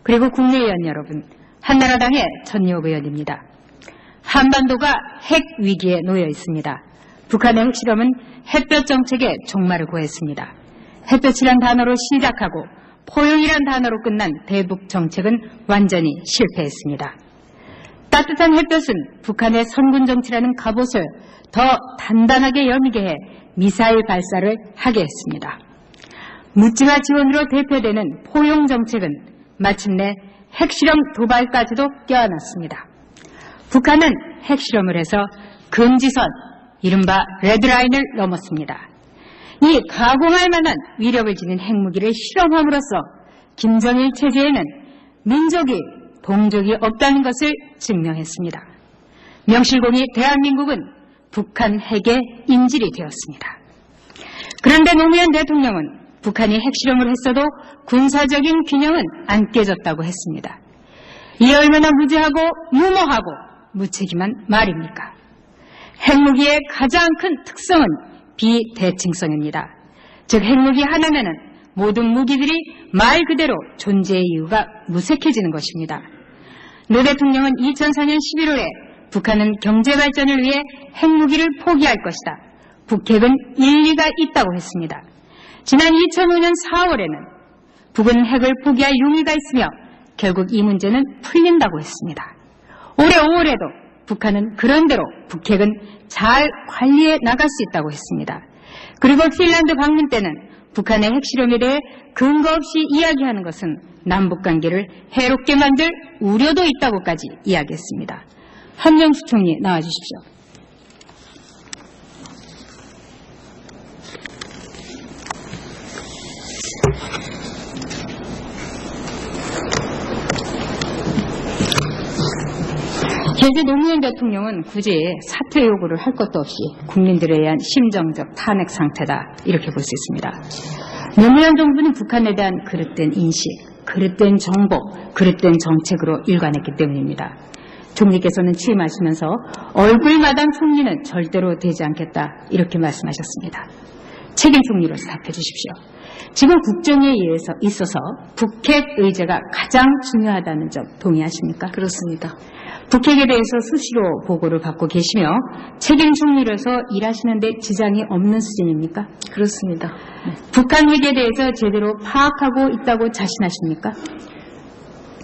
그리고 국내의원 여러분, 한나라당의 전유업 의원입니다. 한반도가 핵 위기에 놓여 있습니다. 북한의 핵실험은 햇볕 정책의 종말을 고했습니다. 햇볕이란 단어로 시작하고 포용이란 단어로 끝난 대북 정책은 완전히 실패했습니다. 따뜻한 햇볕은 북한의 선군 정치라는 갑옷을 더 단단하게 여미게 해 미사일 발사를 하게 했습니다. 묻지마 지원으로 대표되는 포용 정책은 마침내 핵실험 도발까지도 껴안았습니다. 북한은 핵실험을 해서 금지선, 이른바 레드라인을 넘었습니다. 이 가공할 만한 위력을 지닌 핵무기를 실험함으로써 김정일 체제에는 민족이 동족이 없다는 것을 증명했습니다. 명실공히 대한민국은 북한 핵의 인질이 되었습니다. 그런데 노무현 대통령은 북한이 핵실험을 했어도 군사적인 균형은 안 깨졌다고 했습니다. 이게 얼마나 무지하고 무모하고 무책임한 말입니까? 핵무기의 가장 큰 특성은 비대칭성입니다. 즉 핵무기 하나면은 모든 무기들이 말 그대로 존재의 이유가 무색해지는 것입니다. 노 대통령은 2004년 11월에 북한은 경제발전을 위해 핵무기를 포기할 것이다. 북핵은 일리가 있다고 했습니다. 지난 2005년 4월에는 북은 핵을 포기할 용의가 있으며 결국 이 문제는 풀린다고 했습니다. 올해 5월에도 북한은 그런대로 북핵은 잘 관리해 나갈 수 있다고 했습니다. 그리고 핀란드 방문 때는 북한의 핵실험에 대해 근거 없이 이야기하는 것은 남북관계를 해롭게 만들 우려도 있다고까지 이야기했습니다. 한명수 총리 나와주십시오. 현재 노무현 대통령은 굳이 사퇴 요구를 할 것도 없이 국민들에 의한 심정적 탄핵 상태다, 이렇게 볼 수 있습니다. 노무현 정부는 북한에 대한 그릇된 인식, 그릇된 정보, 그릇된 정책으로 일관했기 때문입니다. 총리께서는 취임하시면서 얼굴마당 총리는 절대로 되지 않겠다, 이렇게 말씀하셨습니다. 책임 총리로서 답해 주십시오. 지금 국정에 있어서 북핵 의제가 가장 중요하다는 점 동의하십니까? 그렇습니다. 북핵에 대해서 수시로 보고를 받고 계시며 책임 총리로서 일하시는데 지장이 없는 수준입니까? 그렇습니다. 북한 핵에 대해서 제대로 파악하고 있다고 자신하십니까?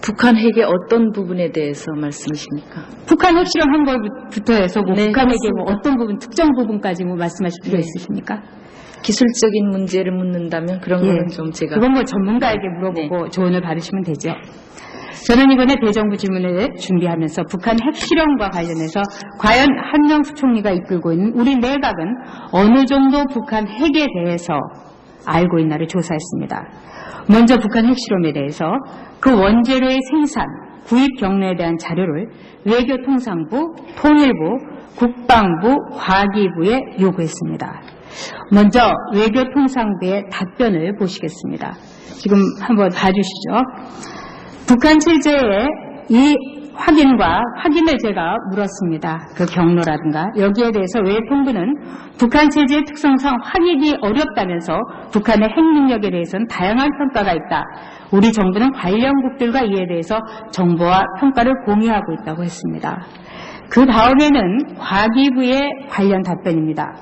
북한 핵의 어떤 부분에 대해서 말씀이십니까? 북한 핵실험 한 걸부터 해서 네, 북한 핵의 그렇습니다. 어떤 부분, 특정 부분까지 말씀하실 필요 있으십니까? 기술적인 문제를 묻는다면 그런 거는 좀 제가 그건 전문가에게 물어보고 조언을 받으시면 되죠. 저는 이번에 대정부 질문을 준비하면서 북한 핵실험과 관련해서 과연 한명수 총리가 이끌고 있는 우리 내각은 어느 정도 북한 핵에 대해서 알고 있나를 조사했습니다. 먼저 북한 핵실험에 대해서 그 원재료의 생산, 구입 경로에 대한 자료를 외교통상부, 통일부, 국방부, 과기부에 요구했습니다. 먼저 외교통상부의 답변을 보시겠습니다. 지금 한번 봐주시죠. 북한 체제의 이 확인을 제가 물었습니다. 그 경로라든가 여기에 대해서 외통부는 북한 체제의 특성상 확인이 어렵다면서 북한의 핵 능력에 대해서는 다양한 평가가 있다. 우리 정부는 관련국들과 이에 대해서 정보와 평가를 공유하고 있다고 했습니다. 그 다음에는 과기부의 관련 답변입니다.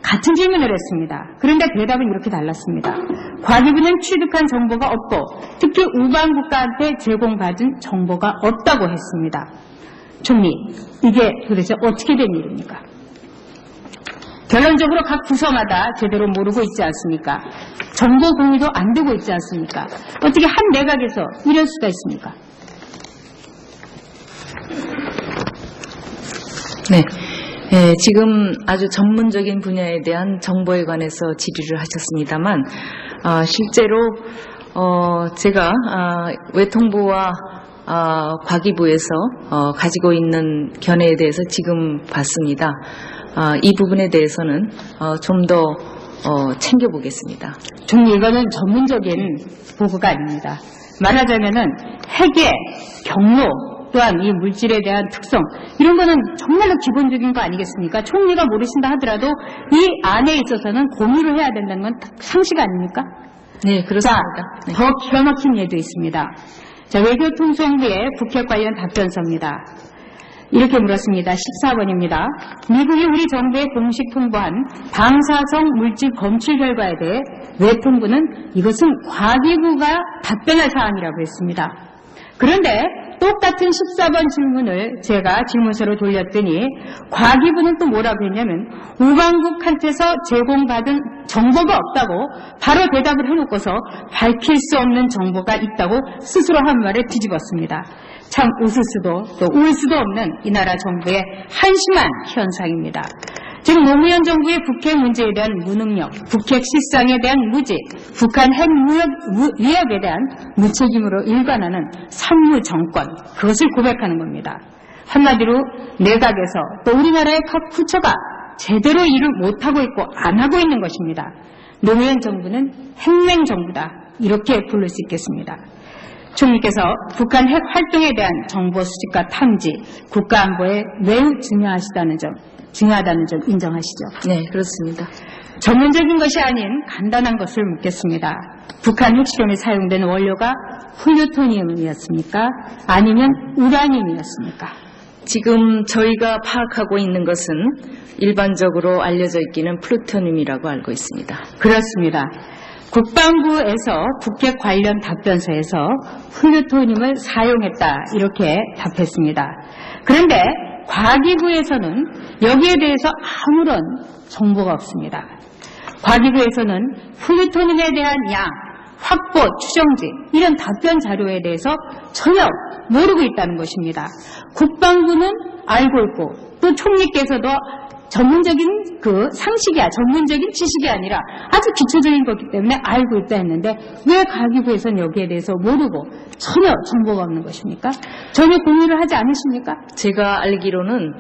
같은 질문을 했습니다. 그런데 대답은 이렇게 달랐습니다. 과기부는 취득한 정보가 없고 특히 우방 국가한테 제공받은 정보가 없다고 했습니다. 총리, 이게 도대체 어떻게 된 일입니까? 결론적으로 각 부서마다 제대로 모르고 있지 않습니까? 정보 공유도 안 되고 있지 않습니까? 어떻게 한 내각에서 이럴 수가 있습니까? 네. 지금 아주 전문적인 분야에 대한 정보에 관해서 질의를 하셨습니다만 실제로 제가 외통부와 과기부에서 가지고 있는 견해에 대해서 지금 봤습니다. 이 부분에 대해서는 좀 더 챙겨보겠습니다. 총리, 이거는 전문적인 보고가 아닙니다. 말하자면은 핵의 경로 또한 이 물질에 대한 특성, 이런 거는 정말로 기본적인 거 아니겠습니까? 총리가 모르신다 하더라도 이 안에 있어서는 공유를 해야 된다는 건 상식 아닙니까? 네, 그렇습니다. 자, 더 기가 막힌 예도 있습니다. 자, 외교통상부의 북핵 관련 답변서입니다. 이렇게 물었습니다. 14번입니다. 미국이 우리 정부에 공식 통보한 방사성 물질 검출 결과에 대해 외통부는 이것은 과기부가 답변할 사안이라고 했습니다. 그런데 똑같은 14번 질문을 제가 질문서로 돌렸더니 과기부는 또 뭐라고 했냐면 우방국한테서 제공받은 정보가 없다고 바로 대답을 해놓고서 밝힐 수 없는 정보가 있다고 스스로 한 말을 뒤집었습니다. 참 웃을 수도 또 울 수도 없는 이 나라 정부의 한심한 현상입니다. 지금 노무현 정부의 북핵 문제에 대한 무능력, 북핵 실상에 대한 무지, 북한 핵 위협에 대한 무책임으로 일관하는 산무 정권, 그것을 고백하는 겁니다. 한마디로 내각에서 또 우리나라의 각 부처가 제대로 일을 못하고 있고 안 하고 있는 것입니다. 노무현 정부는 핵맹 정부다, 이렇게 부를 수 있겠습니다. 총리께서 북한 핵 활동에 대한 정보 수집과 탐지, 국가안보에 매우 중요하다는 점 인정하시죠? 네, 그렇습니다. 전문적인 것이 아닌 간단한 것을 묻겠습니다. 북한 핵실험에 사용된 원료가 플루토늄이었습니까? 아니면 우라늄이었습니까? 지금 저희가 파악하고 있는 것은 일반적으로 알려져 있기는 플루토늄이라고 알고 있습니다. 그렇습니다. 국방부에서 북핵 관련 답변서에서 플루토늄을 사용했다, 이렇게 답했습니다. 그런데 과기부에서는 여기에 대해서 아무런 정보가 없습니다. 과기부에서는 플루토늄에 대한 양, 확보, 추정지 이런 답변 자료에 대해서 전혀 모르고 있다는 것입니다. 국방부는 알고 있고 또 총리께서도 전문적인 전문적인 지식이 아니라 아주 기초적인 거기 때문에 알고 있다 했는데 왜 과기부에서는 여기에 대해서 모르고 전혀 정보가 없는 것입니까? 전혀 공유를 하지 않으십니까? 제가 알기로는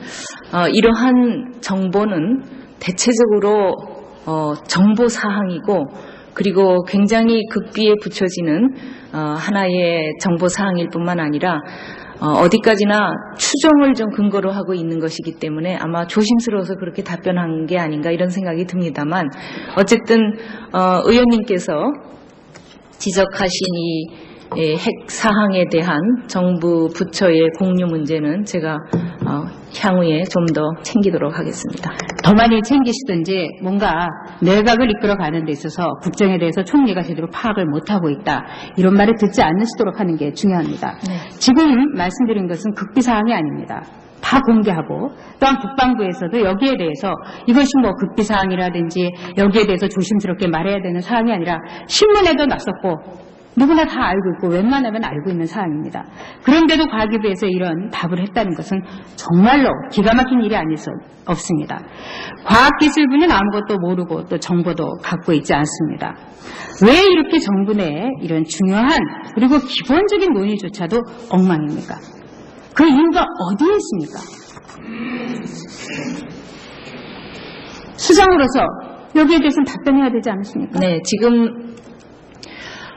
이러한 정보는 대체적으로 정보 사항이고 그리고 굉장히 극비에 붙여지는 하나의 정보 사항일 뿐만 아니라 어디까지나 추정을 좀 근거로 하고 있는 것이기 때문에 아마 조심스러워서 그렇게 답변한 게 아닌가 이런 생각이 듭니다만 어쨌든 의원님께서 지적하신 이 핵 사항에 대한 정부 부처의 공유 문제는 제가 향후에 좀 더 챙기도록 하겠습니다. 더 많이 챙기시든지 뭔가 내각을 이끌어가는 데 있어서 국정에 대해서 총리가 제대로 파악을 못하고 있다, 이런 말을 듣지 않으시도록 하는 게 중요합니다. 네. 지금 말씀드린 것은 극비사항이 아닙니다. 다 공개하고 또한 국방부에서도 여기에 대해서 이것이 뭐 극비사항이라든지 여기에 대해서 조심스럽게 말해야 되는 사항이 아니라 신문에도 났었고 누구나 다 알고 있고 웬만하면 알고 있는 사항입니다. 그런데도 과기부에서 이런 답을 했다는 것은 정말로 기가 막힌 일이 아닐 수 없습니다. 과학기술부는 아무것도 모르고 또 정보도 갖고 있지 않습니다. 왜 이렇게 정부 내에 이런 중요한 그리고 기본적인 논의조차도 엉망입니까? 그 이유가 어디에 있습니까? 수장으로서 여기에 대해서는 답변해야 되지 않으십니까? 네, 지금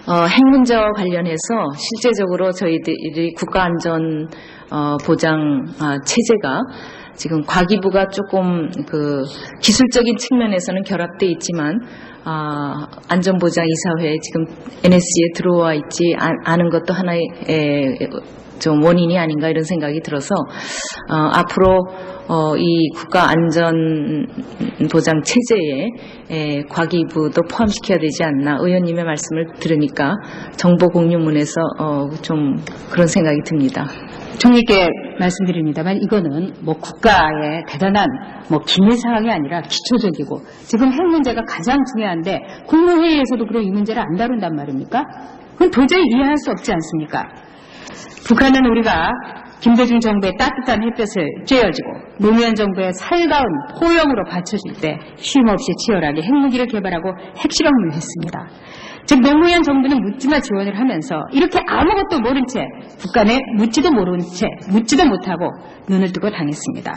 핵 문제와 관련해서 실제적으로 저희들이 국가안전 보장 체제가 지금 과기부가 조금 기술적인 측면에서는 결합돼 있지만 안전보장이사회에 지금 NSC에 들어와 있지 않은 것도 하나의 좀 원인이 아닌가 이런 생각이 들어서 앞으로 이 국가안전보장 체제에 과기부도 포함시켜야 되지 않나 의원님의 말씀을 들으니까 정보 공유문에서 좀 그런 생각이 듭니다. 총리께 말씀드립니다만 이거는 뭐 국가의 대단한 뭐 기밀 사항이 아니라 기초적이고 지금 핵 문제가 가장 중요한데 국무회의에서도 그럼 이 문제를 안 다룬단 말입니까? 그건 도저히 이해할 수 없지 않습니까? 북한은 우리가 김대중 정부의 따뜻한 햇볕을 쬐어주고 노무현 정부의 살가운 포용으로 받쳐줄 때 쉼없이 치열하게 핵무기를 개발하고 핵실험을 했습니다. 즉 노무현 정부는 묻지마 지원을 하면서 이렇게 아무것도 모른 채 북한에 묻지도 모른 채 묻지도 못하고 눈을 뜨고 당했습니다.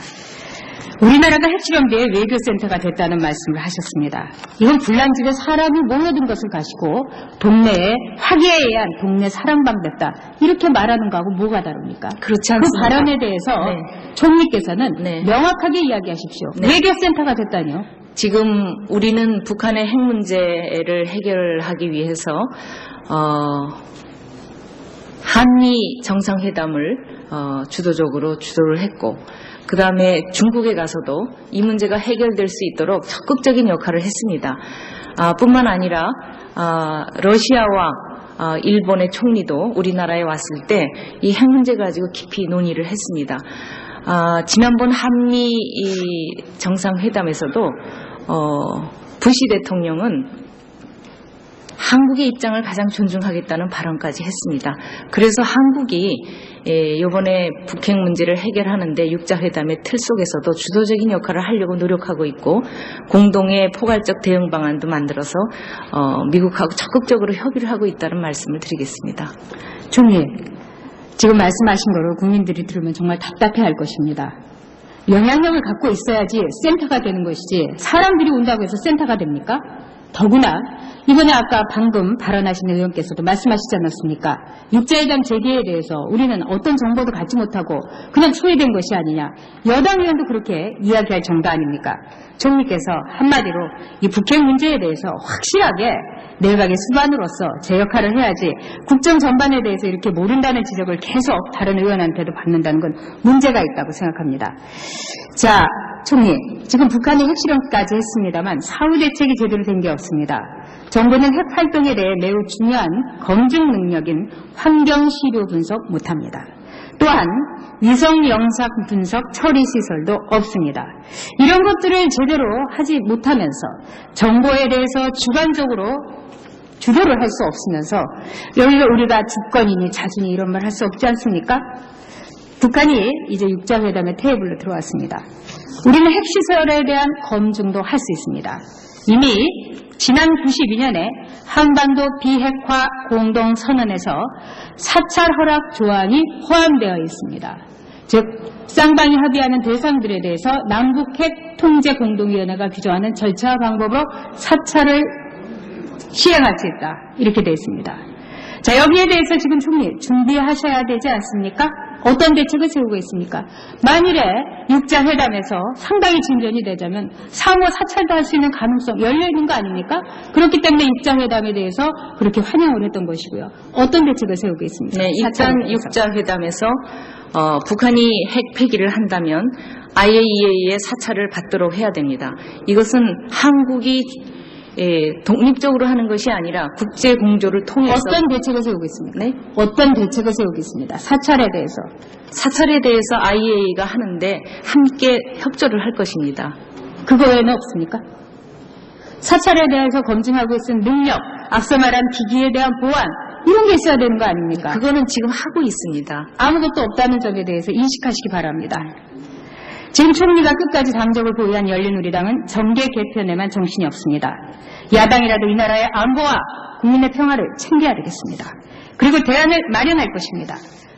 우리나라가 핵실험대의 외교센터가 됐다는 말씀을 하셨습니다. 이건 불량집에 사람이 모여든 것을 가지고 동네에 화기애애 의한 동네 사랑방 됐다 이렇게 말하는 거하고 뭐가 다릅니까? 그렇지 않습니다. 그 발언에 대해서 네. 총리께서는 네. 명확하게 이야기하십시오. 네. 외교센터가 됐다니요? 지금 우리는 북한의 핵 문제를 해결하기 위해서 한미 정상회담을 주도적으로 주도를 했고, 그 다음에 중국에 가서도 이 문제가 해결될 수 있도록 적극적인 역할을 했습니다. 뿐만 아니라 러시아와 일본의 총리도 우리나라에 왔을 때 이 핵 문제 가지고 깊이 논의를 했습니다. 지난번 한미 정상회담에서도 부시 대통령은 한국의 입장을 가장 존중하겠다는 발언까지 했습니다. 그래서 한국이 이번에 북핵 문제를 해결하는데 육자회담의 틀 속에서도 주도적인 역할을 하려고 노력하고 있고, 공동의 포괄적 대응 방안도 만들어서 미국하고 적극적으로 협의를 하고 있다는 말씀을 드리겠습니다. 총리, 지금 말씀하신 거를 국민들이 들으면 정말 답답해할 것입니다. 영향력을 갖고 있어야지 센터가 되는 것이지 사람들이 온다고 해서 센터가 됩니까? 더구나 이번에 아까 방금 발언하신 의원께서도 말씀하시지 않았습니까? 육자회담 재개에 대해서 우리는 어떤 정보도 갖지 못하고 그냥 소외된 것이 아니냐. 여당 의원도 그렇게 이야기할 정도 아닙니까? 총리께서 한마디로 이 북핵 문제에 대해서 확실하게 내각의 수반으로서 제 역할을 해야지, 국정 전반에 대해서 이렇게 모른다는 지적을 계속 다른 의원한테도 받는다는 건 문제가 있다고 생각합니다. 자, 총리, 지금 북한이 핵실험까지 했습니다만 사후 대책이 제대로 된 게 없습니다. 정부는 핵 활동에 대해 매우 중요한 검증 능력인 환경 시료 분석 못합니다. 또한 위성 영상 분석 처리 시설도 없습니다. 이런 것들을 제대로 하지 못하면서 정보에 대해서 주관적으로 주도를 할 수 없으면서 여기가 우리가 주권이니 자신이 이런 말 할 수 없지 않습니까? 북한이 이제 육자회담의 테이블로 들어왔습니다. 우리는 핵시설에 대한 검증도 할 수 있습니다. 이미 지난 92년에 한반도 비핵화 공동선언에서 사찰 허락 조항이 포함되어 있습니다. 즉 쌍방이 합의하는 대상들에 대해서 남북핵 통제공동위원회가 규정하는 절차와 방법으로 사찰을 시행할 수 있다. 이렇게 되어 있습니다. 자, 여기에 대해서 지금 총리 준비하셔야 되지 않습니까? 어떤 대책을 세우고 있습니까? 만일에 육자회담에서 상당히 진전이 되자면 상호 사찰도 할 수 있는 가능성 열려 있는 거 아닙니까? 그렇기 때문에 육자회담에 대해서 그렇게 환영을 했던 것이고요. 어떤 대책을 세우고 있습니까? 네, 일단 육자회담에서 북한이 핵 폐기를 한다면 IAEA의 사찰을 받도록 해야 됩니다. 이것은 한국이 독립적으로 하는 것이 아니라 국제 공조를 통해서. 어떤 대책을 세우고 있습니까? 네? 어떤 대책을 세우고 있습니다. 사찰에 대해서. 사찰에 대해서 IAEA가 하는데 함께 협조를 할 것입니다. 그거 외에는 없습니까? 사찰에 대해서 검증하고 있는 능력, 앞서 말한 기기에 대한 보안, 이런 게 있어야 되는 거 아닙니까? 그거는 지금 하고 있습니다. 아무것도 없다는 점에 대해서 인식하시기 바랍니다. 지금 총리가 끝까지 당적을 보유한 열린우리당은 정계 개편에만 정신이 없습니다. 야당이라도 이 나라의 안보와 국민의 평화를 챙겨야 되겠습니다. 그리고 대안을 마련할 것입니다.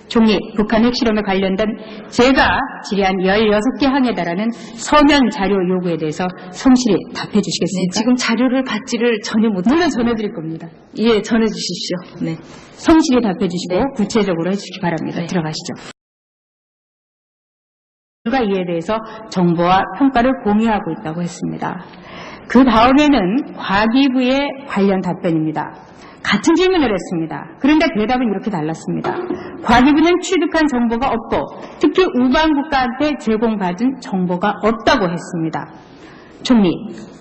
총리, 북한 핵실험에 관련된 제가 질의한 16개 항에 달하는 서면 자료 요구에 대해서 성실히 답해 주시겠습니까? 네, 지금 자료를 받지를 전혀 못합니다. 물론 전해드릴 겁니다. 예, 전해주십시오. 네. 성실히 답해 주시고 네. 구체적으로 해주시기 바랍니다. 네. 들어가시죠. 가 이에 대해서 정보와 평가를 공유하고 있다고 했습니다. 그 다음에는 과기부의 관련 답변입니다. 같은 질문을 했습니다. 그런데 대답은 이렇게 달랐습니다. 과기부는 취득한 정보가 없고 특히 우방 국가한테 제공받은 정보가 없다고 했습니다. 총리,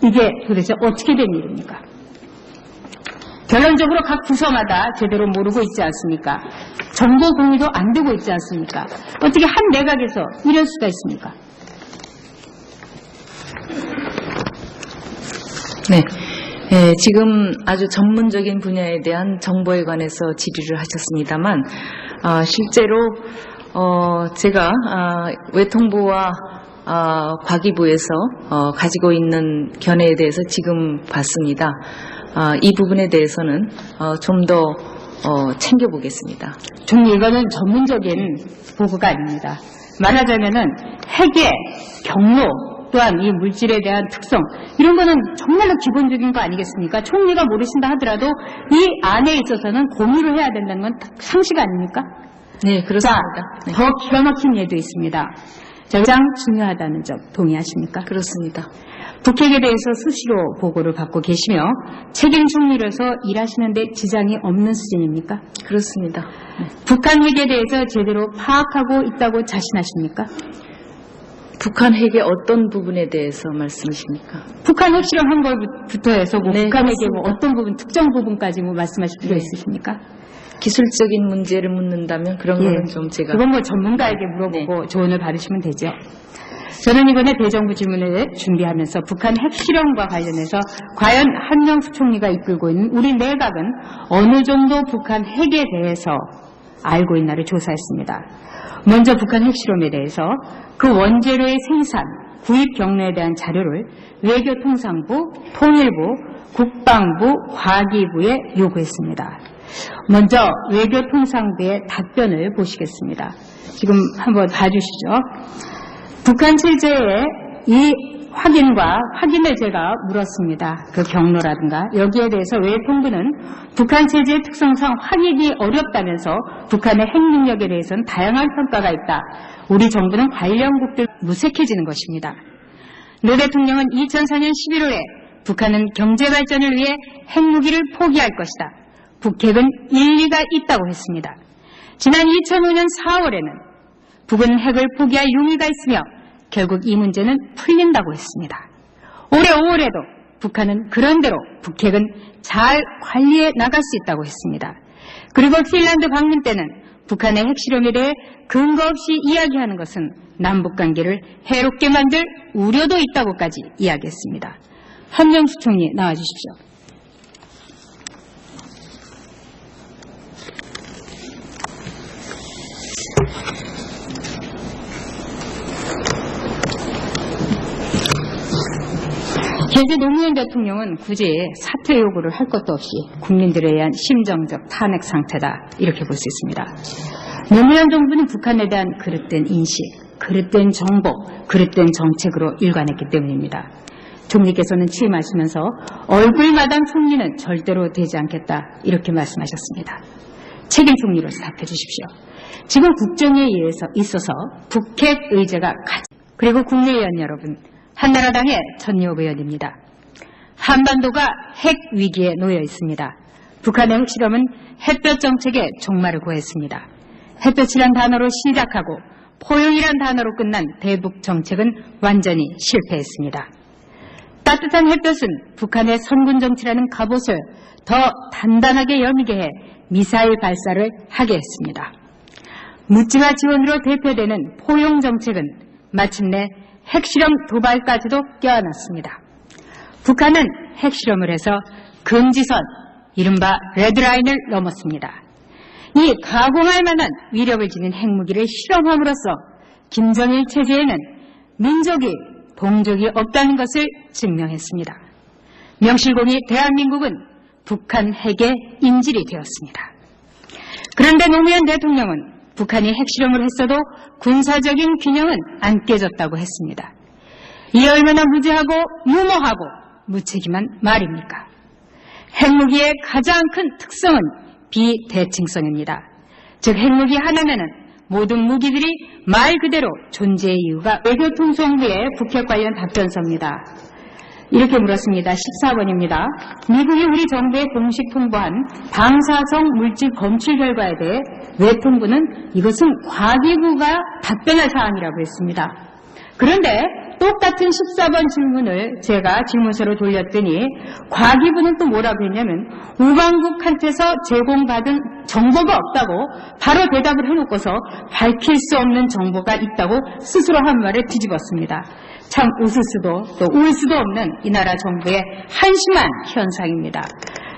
이게 도대체 어떻게 된 일입니까? 결론적으로 각 부서마다 제대로 모르고 있지 않습니까? 정보 공유도 안 되고 있지 않습니까? 어떻게 한 내각에서 이럴 수가 있습니까? 네. 네, 지금 아주 전문적인 분야에 대한 정보에 관해서 질의를 하셨습니다만, 실제로 제가 외통부와 과기부에서 가지고 있는 견해에 대해서 지금 봤습니다. 이 부분에 대해서는 좀 더 챙겨보겠습니다. 총리, 이거는 전문적인 보고가 아닙니다. 말하자면은 핵의 경로 또한 이 물질에 대한 특성, 이런 거는 정말로 기본적인 거 아니겠습니까? 총리가 모르신다 하더라도 이 안에 있어서는 공유를 해야 된다는 건 상식 아닙니까? 네, 그렇습니다. 네. 더 기가 막힌 예도 있습니다. 자, 가장 중요하다는 점 동의하십니까? 그렇습니다. 북핵에 대해서 수시로 보고를 받고 계시며 책임 총리로서 일하시는 데 지장이 없는 수준입니까? 그렇습니다. 북한 핵에 대해서 제대로 파악하고 있다고 자신하십니까? 북한 핵의 어떤 부분에 대해서 말씀이십니까? 북한 핵실험한 것부터 해서 네, 북한 핵의 그렇습니다. 어떤 부분, 특정 부분까지 말씀하실 필요 있으십니까? 기술적인 문제를 묻는다면 그런 거는 좀 제가 그건 전문가에게 물어보고 조언을 받으시면 되죠. 저는 이번에 대정부 질문을 준비하면서 북한 핵실험과 관련해서 과연 한명숙 총리가 이끌고 있는 우리 내각은 어느 정도 북한 핵에 대해서 알고 있나를 조사했습니다. 먼저 북한 핵실험에 대해서 그 원재료의 생산, 구입 경로에 대한 자료를 외교통상부, 통일부, 국방부, 과기부에 요구했습니다. 먼저 외교통상부의 답변을 보시겠습니다. 지금 한번 봐주시죠. 북한 체제의 이 확인을 제가 물었습니다. 그 경로라든가 여기에 대해서 외통부는 북한 체제의 특성상 확인이 어렵다면서 북한의 핵 능력에 대해서는 다양한 평가가 있다. 우리 정부는 관련국들 무색해지는 것입니다. 노 대통령은 2004년 11월에 북한은 경제발전을 위해 핵무기를 포기할 것이다. 북핵은 일리가 있다고 했습니다. 지난 2005년 4월에는 북은 핵을 포기할 용의가 있으며 결국 이 문제는 풀린다고 했습니다. 올해 5월에도 북한은 그런대로 북핵은 잘 관리해 나갈 수 있다고 했습니다. 그리고 핀란드 방문 때는 북한의 핵실험에 대해 근거 없이 이야기하는 것은 남북관계를 해롭게 만들 우려도 있다고까지 이야기했습니다. 한명숙 총리 나와주십시오. 현재 노무현 대통령은 굳이 사퇴 요구를 할 것도 없이 국민들에 의한 심정적 탄핵 상태다 이렇게 볼 수 있습니다. 노무현 정부는 북한에 대한 그릇된 인식, 그릇된 정보, 그릇된 정책으로 일관했기 때문입니다. 총리께서는 취임하시면서 얼굴마당 총리는 절대로 되지 않겠다 이렇게 말씀하셨습니다. 책임 총리로서 답해 주십시오. 지금 국정에 있어서 북핵 의제가 그리고 국내의원 여러분, 한나라당의 전유업 의원입니다. 한반도가 핵 위기에 놓여 있습니다. 북한의 핵실험은 햇볕 정책의 종말을 고했습니다. 햇볕이란 단어로 시작하고 포용이란 단어로 끝난 대북 정책은 완전히 실패했습니다. 따뜻한 햇볕은 북한의 선군 정치라는 갑옷을 더 단단하게 여미게 해 미사일 발사를 하게 했습니다. 묻지마 지원으로 대표되는 포용 정책은 마침내 핵실험 도발까지도 껴안았습니다. 북한은 핵실험을 해서 금지선, 이른바 레드라인을 넘었습니다. 이 가공할 만한 위력을 지닌 핵무기를 실험함으로써 김정일 체제에는 민족이, 동족이 없다는 것을 증명했습니다. 명실공히 대한민국은 북한 핵의 인질이 되었습니다. 그런데 노무현 대통령은 북한이 핵실험을 했어도 군사적인 균형은 안 깨졌다고 했습니다. 이 얼마나 무지하고 무모하고 무책임한 말입니까? 핵무기의 가장 큰 특성은 비대칭성입니다. 즉 핵무기 하나면은 모든 무기들이 말 그대로 존재의 이유가 외교통상부의 북핵 관련 답변서입니다. 이렇게 물었습니다. 14번입니다. 미국이 우리 정부에 공식 통보한 방사성 물질 검출 결과에 대해 외통부는 이것은 과기부가 답변할 사항이라고 했습니다. 그런데 똑같은 14번 질문을 제가 질문서로 돌렸더니 과기부는 또 뭐라고 했냐면 우방국한테서 제공받은 정보가 없다고 바로 대답을 해놓고서 밝힐 수 없는 정보가 있다고 스스로 한 말을 뒤집었습니다. 참 웃을 수도 또 울 수도 없는 이 나라 정부의 한심한 현상입니다.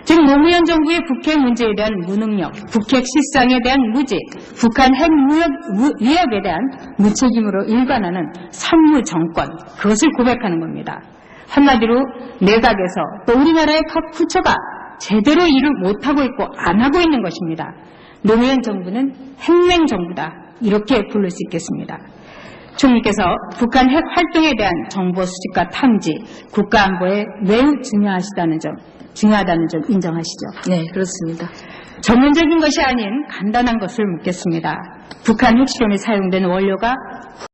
지금 노무현 정부의 북핵 문제에 대한 무능력, 북핵 실상에 대한 무지, 북한 핵 위협에 대한 무책임으로 일관하는 산무 정권, 그것을 고백하는 겁니다. 한마디로 내각에서 또 우리나라의 각 부처가 제대로 일을 못하고 있고 안 하고 있는 것입니다. 노무현 정부는 핵맹 정부다 이렇게 부를 수 있겠습니다. 총리께서 북한 핵 활동에 대한 정보 수집과 탐지, 국가안보에 매우 중요하다는 점 인정하시죠? 네, 그렇습니다. 전문적인 것이 아닌 간단한 것을 묻겠습니다. 북한 핵실험에 사용된 원료가